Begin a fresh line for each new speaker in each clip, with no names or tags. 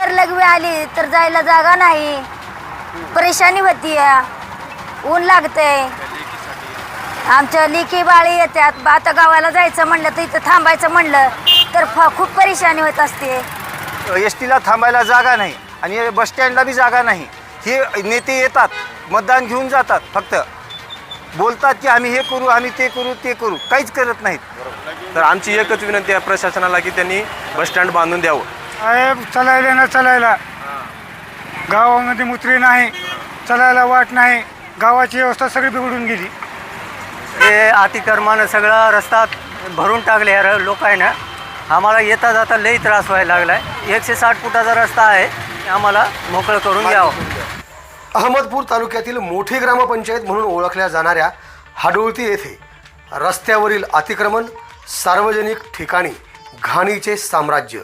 जर लघवी आली तर जायला जागा नाही, परेशानी होती, ऊन लागतंय, आमच्या लेकी बाळी येतात, आता गावाला जायचं म्हणलं तर इथं थांबायचं म्हणलं तर खूप परेशानी होत असते।
एस टीला थांबायला जागा नाही आणि बस स्टँडला बी जागा नाही। हे नेते येतात, मतदान घेऊन जातात, फक्त बोलतात की आम्ही हे करू, आम्ही ते करू, ते करू, काहीच करत नाहीत।
तर आमची एकच विनंती आहे प्रशासनाला की त्यांनी बस स्टँड बांधून द्यावं।
साहेब चालायला ना चालायला गावामध्ये मुत्री नाही, चालायला वाट नाही, गावाची व्यवस्था सगळी बिघडून गेली।
हे अतिक्रमण सगळा रस्ता भरून टाकले यार लोक आहे ना, आम्हाला येता जाता लई त्रास व्हायला लागलाय। 160 फुटाचा रस्ता आहे, आम्हाला मोकळं करून द्यावं।
अहमदपूर तालुक्यातील मोठी ग्रामपंचायत म्हणून ओळखल्या जाणाऱ्या हाडोळती येथे रस्त्यावरील अतिक्रमण, सार्वजनिक ठिकाणी घाणीचे साम्राज्य,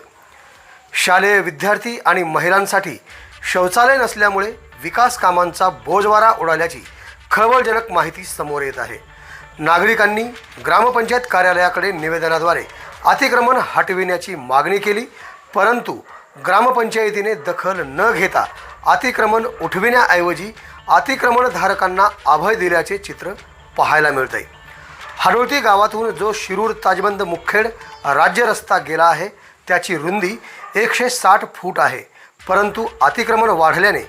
शालेय विद्यार्थी आणि महिलांसाठी शौचालय नसल्यामुळे विकास कामांचा बोजवारा उडाल्याची खळबळजनक माहिती समोर येत आहे। नागरिकांनी ग्रामपंचायत कार्यालयाकडे निवेदनाद्वारे अतिक्रमण हटविण्याची मागणी केली, परंतु ग्रामपंचायतीने दखल न घेता अतिक्रमण उठविण्याऐवजी अतिक्रमणधारकांना अभय दिल्याचे चित्र पाहायला मिळते। हाडोळती गावातून जो शिरूर ताजबंद मुखेड राज्य रस्ता गेला आहे त्याची रुंदी 160 फूट आहे, परंतु अतिक्रमण वाढल्याने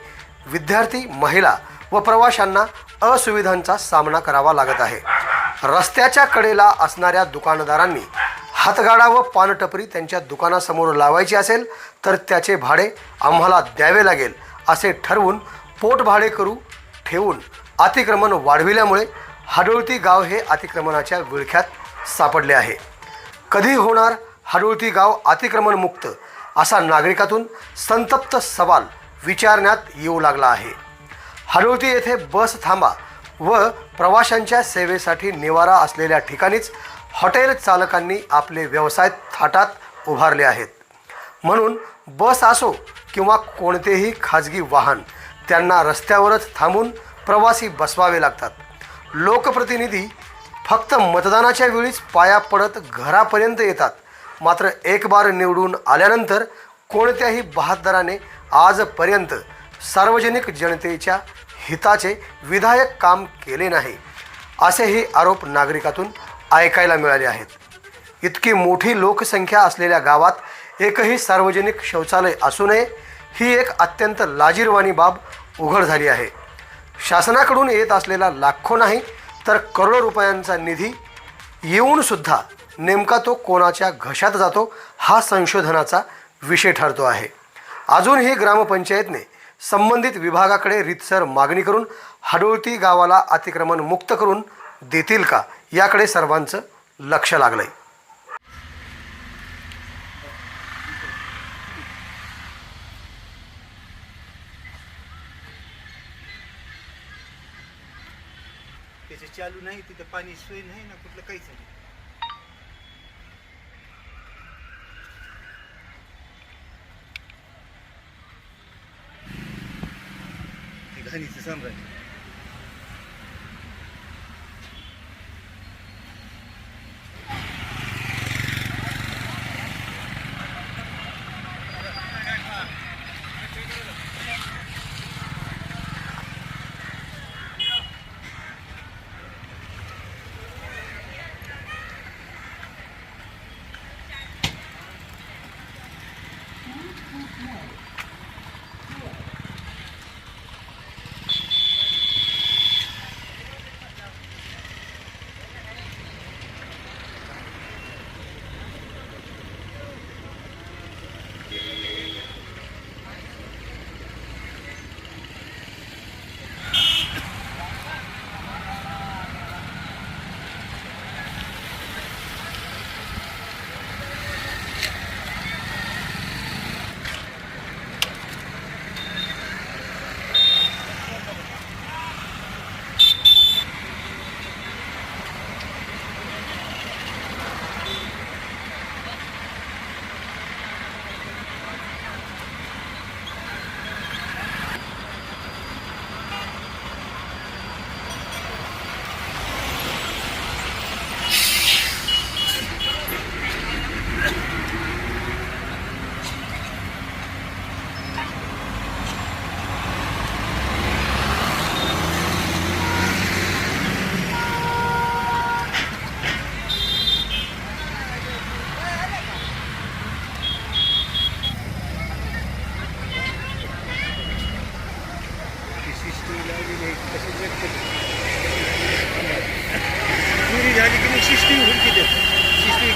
विद्यार्थी, महिला व प्रवाशांना असुविधांचा सामना करावा लागत आहे। रस्त्याच्या कडेला असणाऱ्या दुकानदारांनी हातगाडा व पानटपरी त्यांच्या दुकानासमोर लावायची असेल तर त्याचे भाडे आम्हाला द्यावे लागेल असे ठरवून पोटभाडे करू ठेवून अतिक्रमण वाढविल्यामुळे हाडोळती गाव हे अतिक्रमणाच्या विळख्यात सापडले आहे। कधी होणार हाडोळती गाव अतिक्रमण मुक्त असा नागरिकातून संतप्त सवाल विचारण्यात येऊ लागला आहे। हाडोळती येथे बस थांबा व प्रवाशांच्या सेवेसाठी निवारा असलेल्या ठिकाणीच हॉटेल चालकांनी आपले व्यवसाय थाटात उभारले आहेत, म्हणून बस असो किंवा कोणतेही खाजगी वाहन त्यांना रस्त्यावरच थांबून प्रवासी बसवावे लागतात। लोकप्रतिनिधी फक्त मतदानाच्या वेळीच पाया पडत घरापर्यंत येतात, मात्र एक बार निवडून आल्यानंतर कोणत्याही बहाद्दराने आजपर्यंत सार्वजनिक जनतेच्या हिताचे विधायक काम केले नाही, असेही आरोप नागरिकातून ऐकायला मिळाले आहेत। इतकी मोठी लोकसंख्या असलेल्या गावात एकही सार्वजनिक शौचालय असू नये ही एक अत्यंत लाजिरवाणी बाब उघड झाली आहे। शासनाकडून येत असलेला लाखो नाही तर करोडो रुपयांचा निधी येऊन सुद्धा नेमका तो कोणाच्या घशात जातो हा संशोधनाचा विषय ठरतो आहे। अजूनही ग्रामपंचायतने संबंधित विभागाकडे रीतसर मागणी करून हाडोळती गावाला अतिक्रमण मुक्त करून देतील का याकडे सर्वांचं लक्ष लागलंय।
त्याचे चालू नाही, तिथं पाणी सोय नाही ना, कुठलं काहीच नाही। घाणीचं साम्राज्य।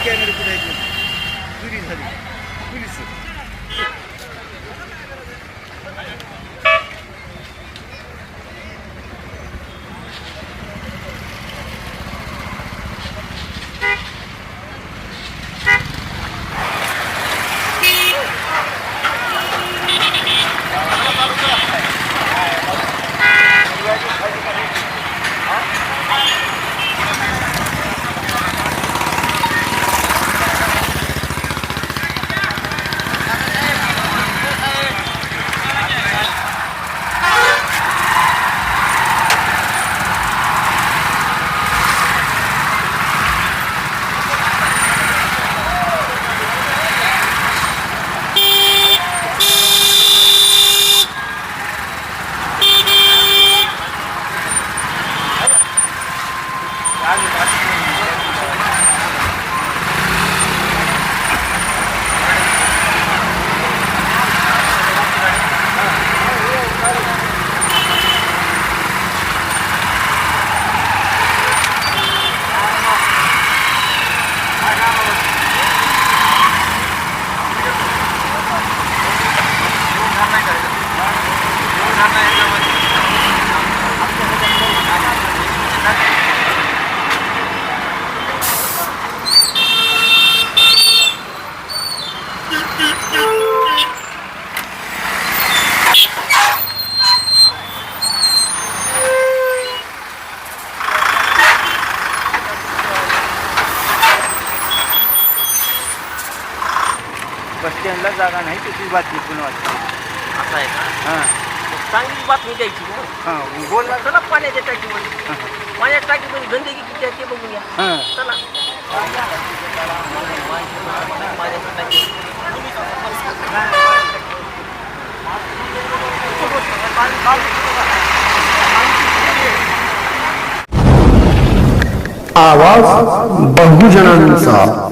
कॅमेरे कुठे आहेत चोरी झाली पोलीस
बस स्टँडला जागा नाही त्याची बातमी पण वाटते.
असं आहे का?
हां
चांगली बातमी द्यायची मग.
हां बोलला
चला पाण्याच्या टाकीमध्ये. पाण्याच्या टाकीमध्ये गंदगी किती आहे ते बघूया.
हां
चला. पाण्याच्या टाकी.
आवाज बहुजनांचा